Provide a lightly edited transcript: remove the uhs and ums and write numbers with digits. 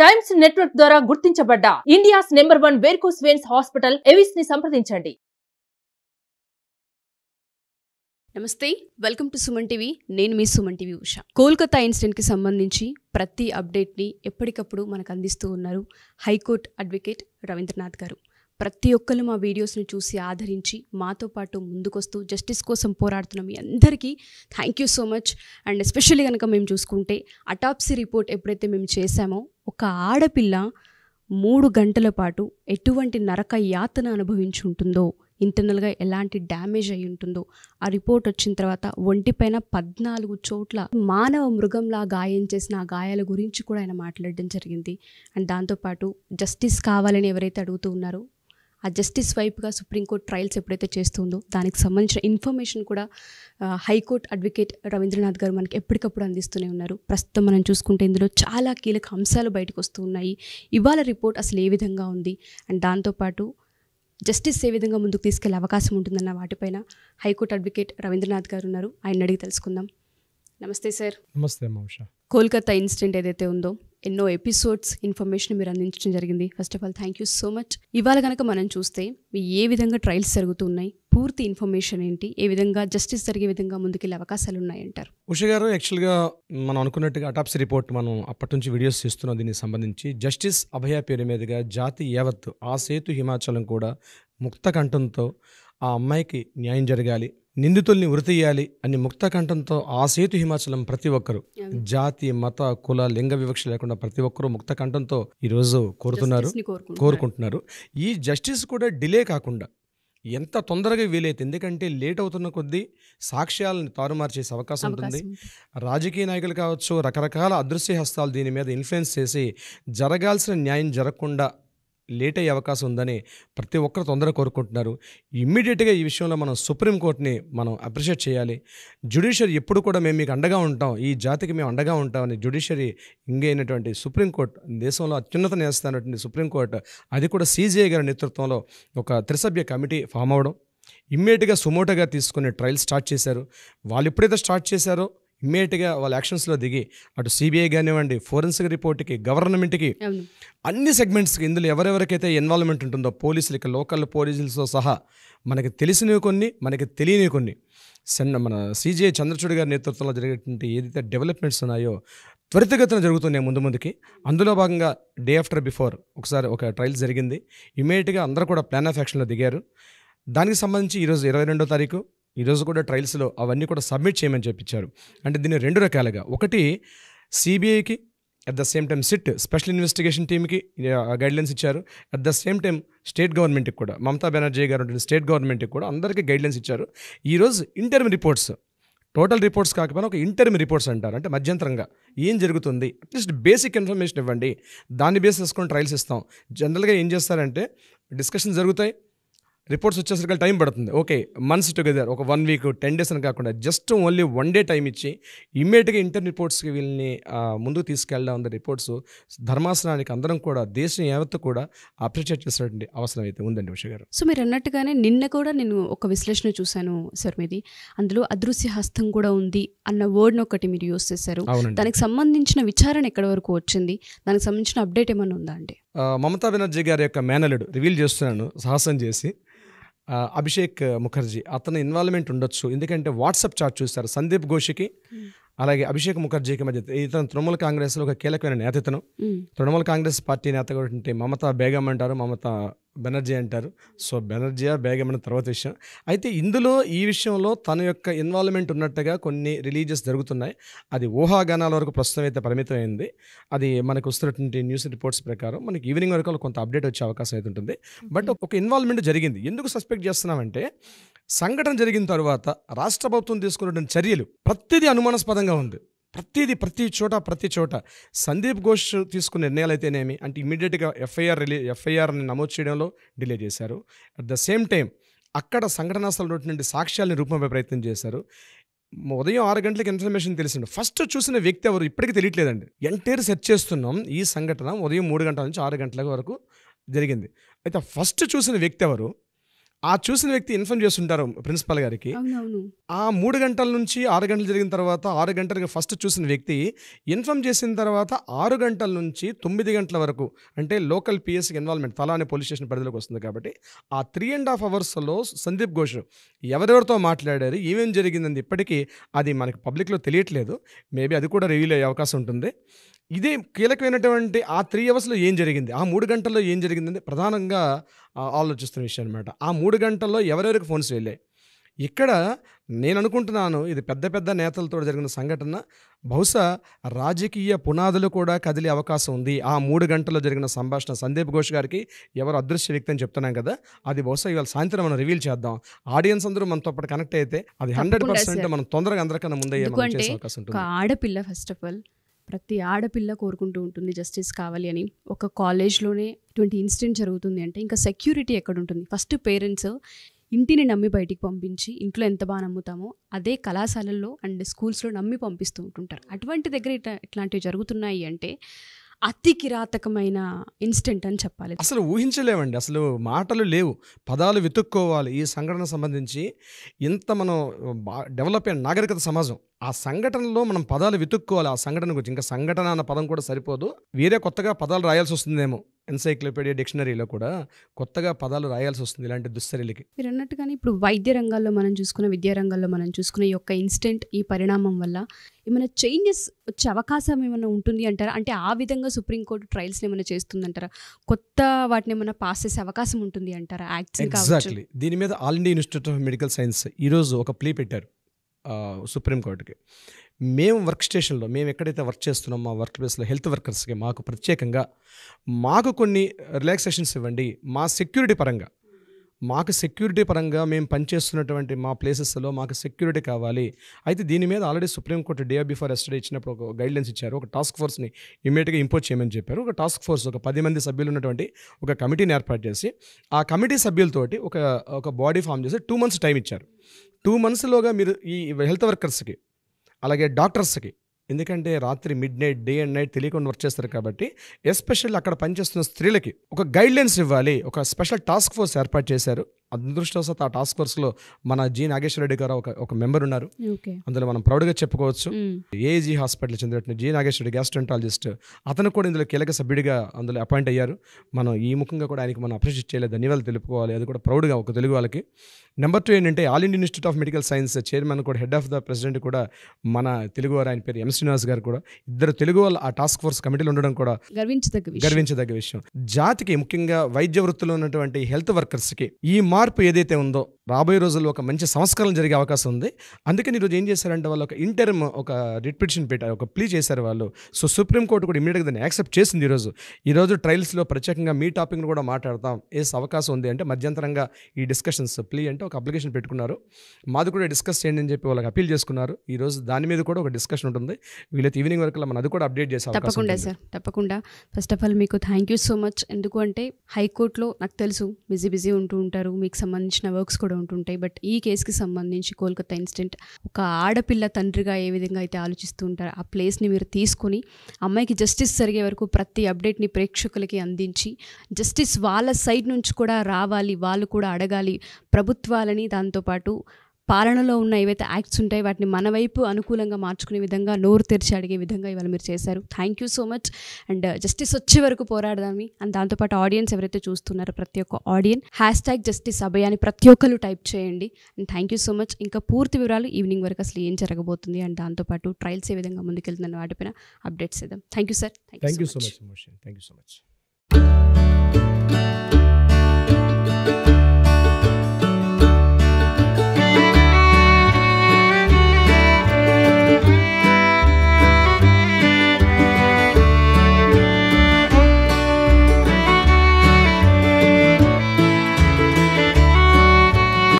Times network ద్వారా గుర్తించబడ్డ India's number 1 varicose veins hospital Avis ని సంప్రదించండి. నమస్తే, వెల్కమ్ టు సుమన్ టీవీ. నేను మీ సుమన్ టీవీ ఉషా. కోల్కతా ఇన్సిడెంట్కి సంబంధించి ప్రతి అప్డేట్ని ఎప్పటికప్పుడు మనకు అందిస్తూ ఉన్నారు హైకోర్టు అడ్వకేట్ రవీంద్రనాథ్ గారు. ప్రతి ఒక్కరు మా వీడియోస్ని చూసి ఆదరించి మాతో పాటు ముందుకొస్తూ జస్టిస్ కోసం పోరాడుతున్న మీ అందరికీ thank you so much. And especially కనుక మేము చూసుకుంటే అటాప్సీ రిపోర్ట్ ఎప్పుడైతే మేము చేశామో ఒక ఆడపిల్ల 3 గంటల పాటు ఎటువంటి నరక యాతన అనుభవించి ఉంటుందో, ఇంటర్నల్గా ఎలాంటి డ్యామేజ్ అయి ఉంటుందో ఆ రిపోర్ట్ వచ్చిన తర్వాత ఒంటిపైన 14 చోట్ల మానవ మృగంలా గాయం చేసిన ఆ గాయాల గురించి కూడా ఆయన మాట్లాడడం జరిగింది. అండ్ దాంతోపాటు జస్టిస్ కావాలని ఎవరైతే అడుగుతూ ఉన్నారో ఆ జస్టిస్ వైపుగా సుప్రీంకోర్టు ట్రయల్స్ ఎప్పుడైతే చేస్తుందో దానికి సంబంధించిన ఇన్ఫర్మేషన్ కూడా హైకోర్టు అడ్వకేట్ రవీంద్రనాథ్ గారు మనకి ఎప్పటికప్పుడు అందిస్తూనే ఉన్నారు. ప్రస్తుతం మనం చూసుకుంటే ఇందులో చాలా కీలక అంశాలు బయటకు వస్తూ ఉన్నాయి. ఇవాళ రిపోర్ట్ అసలు ఏ విధంగా ఉంది అండ్ దాంతోపాటు జస్టిస్ ఏ విధంగా ముందుకు తీసుకెళ్లే అవకాశం ఉంటుందన్న వాటిపైన హైకోర్టు అడ్వకేట్ రవీంద్రనాథ్ గారు ఉన్నారు. ఆయన అడిగి తెలుసుకుందాం. నమస్తే సార్. నమస్తే మౌషా. కోల్కతా ఇన్సిడెంట్ ఏదైతే ఉందో ఎన్నో ఎపిసోడ్స్ ఇన్ఫర్మేషన్ మీరు అందించడం జరిగింది. First of all thank you so much. ఇవాళ కనుక మనం చూస్తే ఏ విధంగా ట్రయల్స్ జరుగుతున్నాయి, పూర్తి ఇన్ఫర్మేషన్ ఏంటి, ఏ విధంగా జస్టిస్ జరిగే విధంగా ముందుకెళ్ళే అవకాశాలు ఉన్నాయంటారు? ఉష గారు, యాక్చువల్గా మనం అనుకున్నట్టుగా అటాప్సీ రిపోర్ట్ మనం అప్పటి నుంచి వీడియోస్ చేస్తున్నాం. దీనికి సంబంధించి జస్టిస్ అభయ పేరు మీదుగా జాతి యావత్తు ఆ సేతు హిమాచలం కూడా ముక్త కంఠంతో ఆ అమ్మాయికి న్యాయం జరగాలి, నిందితుల్ని ఉరితీయాలి అని ముక్త కంఠంతో ఆ సేతు హిమాచలం ప్రతి ఒక్కరు జాతి మత కుల లింగ వివక్ష లేకుండా ప్రతి ఒక్కరూ ముక్త కంఠంతో ఈరోజు కోరుకుంటున్నారు. ఈ జస్టిస్ కూడా డిలే కాకుండా ఎంత తొందరగా వీలైతే, ఎందుకంటే లేట్ అవుతున్న కొద్దీ సాక్ష్యాలను తారుమారు చేసే అవకాశం ఉంటుంది. రాజకీయ నాయకులు కావచ్చు, రకరకాల అదృశ్య హస్తాలు దీని మీద ఇన్ఫ్లుయెన్స్ చేసి జరగాల్సిన న్యాయం జరగకుండా లేట్ అయ్యే అవకాశం ఉందని ప్రతి ఒక్కరు తొందరగా కోరుకుంటున్నారు. ఇమ్మీడియట్గా ఈ విషయంలో మనం సుప్రీంకోర్టుని మనం అప్రిషియేట్ చేయాలి. జ్యుడిషియరీ ఎప్పుడు కూడా మేము మీకు అండగా ఉంటాం, ఈ జాతికి మేము అండగా ఉంటామని జ్యుడిషియరీ ఇంగైనటువంటి సుప్రీంకోర్టు, దేశంలో అత్యున్నత న్యాయస్థానటువంటి సుప్రీంకోర్టు, అది కూడా సిజేఐ గారి నేతృత్వంలో ఒక త్రిసభ్య కమిటీ ఫామ్ అవ్వడం, ఇమ్మీడియట్గా సుమోటోగా తీసుకుని ట్రయల్ స్టార్ట్ చేశారు. వాళ్ళు ఎప్పుడైతే స్టార్ట్ చేశారో ఇమ్మీడియట్గా వాళ్ళ యాక్షన్స్లో దిగి అటు సిబిఐ కానివ్వండి, ఫోరెన్సిక్ రిపోర్ట్కి, గవర్నమెంట్కి, అన్ని సెగ్మెంట్స్కి ఇందులో ఎవరెవరికైతే ఇన్వాల్వ్మెంట్ ఉంటుందో పోలీసులకి, లోకల్ పోలీసులతో సహా మనకి తెలిసినవి కొన్ని, మనకి తెలియనివి కొన్ని, మన సిజే చంద్రచూడ్ గారి నేతృత్వంలో జరిగేటువంటి ఏదైతే డెవలప్మెంట్స్ ఉన్నాయో త్వరితగతిన జరుగుతున్నాయి ముందు. అందులో భాగంగా డే ఆఫ్టర్ బిఫోర్ ఒకసారి ఒక ట్రయల్ జరిగింది. ఇమ్మీడియట్గా అందరూ కూడా ప్లాన్ ఆఫ్ యాక్షన్లో దిగారు. దానికి సంబంధించి ఈరోజు 22వ తారీఖు ఈరోజు కూడా ట్రయల్స్లో అవన్నీ కూడా సబ్మిట్ చేయమని చెప్పించారు. అంటే దీన్ని 2 రకాలుగా, ఒకటి సిబిఐకి, at the same time SIT special investigation టీమ్కి గైడ్లైన్స్ ఇచ్చారు. At the same time state గవర్నమెంట్కి కూడా, మమతా బెనర్జీ గారు స్టేట్ గవర్నమెంట్కి కూడా అందరికీ గైడ్లైన్స్ ఇచ్చారు. ఈరోజు ఇంటర్మ్ రిపోర్ట్స్, టోటల్ రిపోర్ట్స్ కాకపోయినా ఒక ఇంటర్మ్ రిపోర్ట్స్ అంటారు, అంటే మధ్యంతరంగా ఏం జరుగుతుంది, అట్లీస్ట్ బేసిక్ ఇన్ఫర్మేషన్ ఇవ్వండి, దాన్ని బేస్ చేసుకొని ట్రయల్స్ ఇస్తాం. జనరల్గా ఏం చేస్తారంటే డిస్కషన్ జరుగుతాయి, రిపోర్ట్స్ వచ్చేసరికి టైం పడుతుంది. ఓకే, మంత్స్ టుగెదర్, ఒక 1 వీక్ 10 days అని కాకుండా జస్ట్ ఓన్లీ 1 day టైం ఇచ్చి ఇమ్మీడియట్గా ఇంటర్ రిపోర్ట్స్కి వీళ్ళని ముందుకు తీసుకెళ్ళడం ఉంది. రిపోర్ట్స్ ధర్మాసనానికి అందరం కూడా, దేశం యావత్తు కూడా అప్రిషియేట్ చేసినటువంటి అవసరం అయితే ఉందండి ఉష గారు. సో మీరు అన్నట్టుగానే నిన్న కూడా నేను ఒక విశ్లేషణ చూశాను సార్ మీది, అందులో అదృశ్య హస్తం కూడా ఉంది అన్న వర్డ్ని ఒకటి మీరు యూస్ చేశారు. దానికి సంబంధించిన విచారణ ఎక్కడి వరకు వచ్చింది, దానికి సంబంధించిన అప్డేట్ ఏమైనా ఉందా అండి? మమతా బెనర్జీ గారి యొక్క మేనలుడు రివీల్ చేస్తున్నాను సాహసం చేసి, అభిషేక్ ముఖర్జీ, అతను ఇన్వాల్వ్మెంట్ ఉండొచ్చు. ఎందుకంటే వాట్సాప్ చాట్ చూస్తారు సందీప్ ఘోష్కి అలాగే అభిషేక్ ముఖర్జీకి మధ్య. ఇతను తృణమూల కాంగ్రెస్లో ఒక కీలకమైన నేత. ఇతను తృణమూల కాంగ్రెస్ పార్టీ నేత కూడా మమతా బేగం అంటారు, మమతా బెనర్జీ అంటారు. సో బెనర్జీయా బేగం అనే తర్వాత విషయం. అయితే ఇందులో ఈ విషయంలో తన యొక్క ఇన్వాల్వ్మెంట్ ఉన్నట్టుగా కొన్ని రిలీజెస్ జరుగుతున్నాయి. అది ఊహాగానాల వరకు ప్రస్తుతం అయితే పరిమితమైంది. అది మనకు వస్తున్నటువంటి న్యూస్ రిపోర్ట్స్ ప్రకారం మనకి ఈవినింగ్ వరకు కొంత అప్డేట్ వచ్చే అవకాశం అయితే ఉంటుంది. బట్ ఒక ఇన్వాల్వ్మెంట్ జరిగింది. ఎందుకు సస్పెక్ట్ చేస్తున్నామంటే, సంఘటన జరిగిన తర్వాత రాష్ట్ర ప్రభుత్వం తీసుకున్నటువంటి చర్యలు ప్రతిదీ అనుమానాస్పదంగా ఉంది. ప్రతి చోట సందీప్ ఘోష్ తీసుకున్న నిర్ణయాలు అయితేనేమి, అంటే ఇమీడియట్గా ఎఫ్ఐఆర్ని నమోదు చేయడంలో డిలే చేశారు. అట్ ద సేమ్ టైం అక్కడ సంఘటనా స్థలంలో నుండి సాక్ష్యాలను రూపంపై ప్రయత్నం చేశారు. ఉదయం 6 గంటలకు ఇన్ఫర్మేషన్ తెలిసింది. ఫస్ట్ చూసిన వ్యక్తి ఎవరు ఇప్పటికీ తెలియట్లేదండి. ఎంటైర్ సెర్చ్ చేస్తున్నాం. ఈ సంఘటన ఉదయం 3 గంటల నుంచి 6 గంటల వరకు జరిగింది. అయితే ఫస్ట్ చూసిన వ్యక్తి ఎవరు, ఆ చూసిన వ్యక్తి ఇన్ఫార్మ్ చేస్తుంటారు ప్రిన్సిపల్ గారికి. అవునవును. ఆ 3 గంటల నుంచి 6 గంటలు జరిగిన తర్వాత 6 గంటలకు ఫస్ట్ చూసిన వ్యక్తి ఇన్ఫార్మ్ చేసిన తర్వాత 6 గంటల నుంచి 9 గంటల వరకు అంటే లోకల్ పిఎస్కి ఇన్వాల్వ్మెంట్ తలా అనే పోలీస్ స్టేషన్ పరిధిలోకి వస్తుంది కాబట్టి ఆ 3.5 అవర్స్లో సందీప్ ఘోష్ ఎవరెవరితో మాట్లాడారు, ఏమేం జరిగిందని ఇప్పటికీ అది మనకి పబ్లిక్లో తెలియట్లేదు. మేబీ అది కూడా రివీల్ అయ్యే అవకాశం ఉంటుంది. ఇదే కీలకమైనటువంటి ఆ 3 అవర్స్లో ఏం జరిగింది, ఆ 3 గంటల్లో ఏం జరిగిందని ప్రధానంగా ఆలోచిస్తున్న విషయం అనమాట. ఆ 3 గంటల్లో ఎవరెవరికి ఫోన్స్ వెళ్ళాయి. ఇక్కడ నేను అనుకుంటున్నాను ఇది పెద్ద పెద్ద నేతలతో జరిగిన సంఘటన, బహుశా రాజకీయ పునాదులు కూడా కదిలే అవకాశం ఉంది. ఆ 3 గంటల్లో జరిగిన సంభాషణ సందీప్ ఘోష్ గారికి ఎవరు అదృశ్య వ్యక్తి అని చెప్తున్నాం కదా, అది బహుశా ఇవాళ సాయంత్రం మనం రివీల్ చేద్దాం. ఆడియన్స్ అందరూ మనతో పాటు కనెక్ట్ అయితే అది 100% మనం తొందరగా అందరికన్నా ముందే చేసే అవకాశం ఉంటుంది. ఒక ఆడపిల్ల ఫస్ట్ ఆఫ్ ఆల్ ప్రతి ఆడపిల్ల కోరుకుంటూ ఉంటుంది జస్టిస్ కావాలి అని. ఒక కాలేజ్లోనే ఇటువంటి ఇన్సిడెంట్ జరుగుతుంది అంటే ఇంకా సెక్యూరిటీ ఎక్కడ ఉంటుంది? ఫస్ట్ పేరెంట్స్ ఇంటిని నమ్మి బయటికి పంపించి ఇంట్లో ఎంత బాగా నమ్ముతామో అదే కళాశాలల్లో అండ్ స్కూల్స్లో నమ్మి పంపిస్తూ ఉంటుంటారు. అటువంటి దగ్గర ఇట్లాంటివి జరుగుతున్నాయి అంటే అతి కిరాతకమైన ఇన్సిడెంట్ అని చెప్పాలి. అసలు ఊహించలేమండి, అసలు మాటలు లేవు, పదాలు వెతుక్కోవాలి. ఈ సంఘటన సంబంధించి ఇంత మనం డెవలప్ అయిన నాగరికత సమాజం, ఆ సంఘటనలో మనం పదాలు వెతుక్కోవాలి. ఆ సంఘటన గురించి ఇంకా సంఘటన అన్న పదం కూడా సరిపోదు, వేరే కొత్తగా పదాలు రాయాల్సి వస్తుందేమో. ఎన్సైక్లోపీడియా డిక్షనరీలో కూడా కొత్తగా పదాలు రాయాల్సి వస్తుంది ఇలాంటి దుశ్చర్యలకి. మీరు అన్నట్టుగానే ఇప్పుడు వైద్య రంగాల్లో మనం చూసుకున్న, విద్యా రంగాల్లో మనం చూసుకున్న ఈ యొక్క ఇన్సిడెంట్, ఈ పరిణామం వల్ల ఏమైనా చేంజెస్ వచ్చే అవకాశం ఏమైనా ఉంటుంది అంటారా? అంటే ఆ విధంగా సుప్రీంకోర్టు ట్రయల్స్ని ఏమైనా చేస్తుందంటారా? కొత్త వాటిని ఏమైనా పాస్ చేసే అవకాశం ఉంటుంది అంటారా? ఎగ్జాక్ట్లీ. దీని మీద all India institute of medical science ఈరోజు ఒక ప్లీ పెట్టారు సుప్రీంకోర్టుకి. మేము వర్క్ స్టేషన్లో మేము ఎక్కడైతే వర్క్ చేస్తున్నామో మా వర్క్ ప్లేస్లో హెల్త్ వర్కర్స్కి మాకు ప్రత్యేకంగా మాకు కొన్ని రిలాక్సేషన్స్ ఇవ్వండి. మా సెక్యూరిటీ పరంగా మేము పనిచేస్తున్నటువంటి మా ప్లేసెస్లో మాకు సెక్యూరిటీ కావాలి. అయితే దీని మీద already supreme court day before yesterday ఇచ్చినప్పుడు ఒక గైడ్లైన్స్ ఇచ్చారు. ఒక టాస్క్ ఫోర్స్ని ఇమీడియట్గా ఇంపోజ్ చేయమని చెప్పారు. ఒక టాస్క్ ఫోర్స్ ఒక 10 మంది సభ్యులు ఉన్నటువంటి ఒక కమిటీని ఏర్పాటు చేసి ఆ కమిటీ సభ్యులతోటి ఒక బాడీ ఫామ్ చేసి 2 months టైం ఇచ్చారు. 2 monthsలోగా మీరు ఈ హెల్త్ వర్కర్స్కి అలాగే డాక్టర్స్కి, ఎందుకంటే రాత్రి మిడ్నైట్ డే అండ్ నైట్ తెలియకుండా వర్క్ చేస్తారు కాబట్టి ఎస్పెషల్లీ అక్కడ పనిచేస్తున్న స్త్రీలకి ఒక గైడ్లైన్స్ ఇవ్వాలి. ఒక స్పెషల్ టాస్క్ ఫోర్స్ ఏర్పాటు చేశారు. అదృష్టవశాత్తు ఆ టాస్క్ ఫోర్స్లో మన జి నాగేశ్వర రెడ్డి గారు ఒక మెంబర్ ఉన్నారు. అందులో మనం ప్రౌడ్గా చెప్పుకోవచ్చు. ఏజీ హాస్పిటల్ చెందినట్టు జి నాగేశ్వర రెడ్డి గ్యాస్ట్రెంటాలజిస్ట్, అతను కూడా ఇందులో కీలక సభ్యుడిగా అందులో అపాయింట్ అయ్యారు. మనం ఈ ముఖంగా కూడా ఆయనకి మనం అప్రిషియేట్ చేయలేదు, ధన్యవాదాలు తెలుపుకోవాలి. అది కూడా ప్రౌడ్గా ఒక తెలుగు వాళ్ళకి. నెంబర్ 2 ఏంటంటే all Indian institute of medical science chairman కూడా హెడ్ ఆఫ్ ద ప్రెసిడెంట్ కూడా మన తెలుగువారు, ఆయన పేరు ఎం శ్రీనివాస్ గారు కూడా, ఇద్దరు తెలుగు వాళ్ళు ఆ టాస్క్ ఫోర్స్ కమిటీలో ఉండడం కూడా గర్వించదగ్గ విషయం. జాతికి ముఖ్యంగా వైద్య వృత్తిలో ఉన్నటువంటి హెల్త్ వర్కర్స్కి ఈ మార్పు ఏదైతే ఉందో రాబోయే రోజుల్లో ఒక మంచి సంస్కరణ జరిగే అవకాశం ఉంది. అందుకని ఈరోజు ఏం చేశారంటే వాళ్ళు ఒక ఇంటర్మ్ ఒక రిట్ పిటిషన్ పెట్టారు, ఒక ప్లీ చేశారు వాళ్ళు. సో సుప్రీంకోర్టు కూడా ఇమీడియట్గా దాన్ని యాక్సెప్ట్ చేసింది. ఈరోజు ట్రయల్స్లో ప్రత్యేకంగా మీ టాపిక్ను కూడా మాట్లాడతాం అవకాశం ఉంది అంటే మధ్యంతరంగా ఈ డిస్కషన్స్ ప్లీ అంటే ఒక అప్లికేషన్ పెట్టుకున్నారు. మాది కూడా డిస్కస్ చేయండి అని చెప్పి వాళ్ళకి అపీల్ చేసుకున్నారు. ఈరోజు దాని మీద కూడా ఒక డిస్కషన్ ఉంటుంది. వీళ్ళైతే ఈవినింగ్ వరకు మనం అది కూడా అప్డేట్ చేసే అవకాశం. తప్పకుండా సార్, తప్పకుండా. ఫస్ట్ ఆఫ్ ఆల్ మీకు థ్యాంక్ యూ సో మచ్. ఎందుకు అంటే హైకోర్టులో నాకు తెలుసు బిజీ ఉంటూ ఉంటారు, మీకు సంబంధించిన వర్క్స్ కూడా ఉంటుంటాయి. బట్ ఈ కేసుకి సంబంధించి కోల్కతా ఇన్సిడెంట్ ఒక ఆడపిల్ల తండ్రిగా ఏ విధంగా అయితే ఆలోచిస్తూ ఉంటారో ఆ ప్లేస్ని మీరు తీసుకొని అమ్మాయికి జస్టిస్ జరిగే వరకు ప్రతి అప్డేట్ని ప్రేక్షకులకి అందించి జస్టిస్ వాళ్ళ సైడ్ నుంచి కూడా రావాలి, వాళ్ళు కూడా అడగాలి ప్రభుత్వాలని. దాంతోపాటు పాలనలో ఉన్న ఏవైతే యాక్ట్స్ ఉంటాయి వాటిని మన వైపు అనుకూలంగా మార్చుకునే విధంగా నోరు తెరిచి అడిగే విధంగా ఇవాళ మీరు చేశారు. Thank you so much. And justice వచ్చే వరకు పోరాడదామి. అండ్ దాంతోపాటు ఆడియన్స్ ఎవరైతే చూస్తున్నారో ప్రతి ఒక్క ఆడియన్స్ #జస్టిస్ అభయ అని ప్రతి ఒక్కరు టైప్ చేయండి. And thank you so much. ఇంకా పూర్తి వివరాలు ఈవినింగ్ వరకు అసలు ఏం జరగబోతుంది అండ్ దాంతోపాటు ట్రయల్స్ ఏ విధంగా ముందుకెళ్తుందన్న వాటిపైన అప్డేట్స్ ఇద్దాం. Thank you sir. Thank you so much.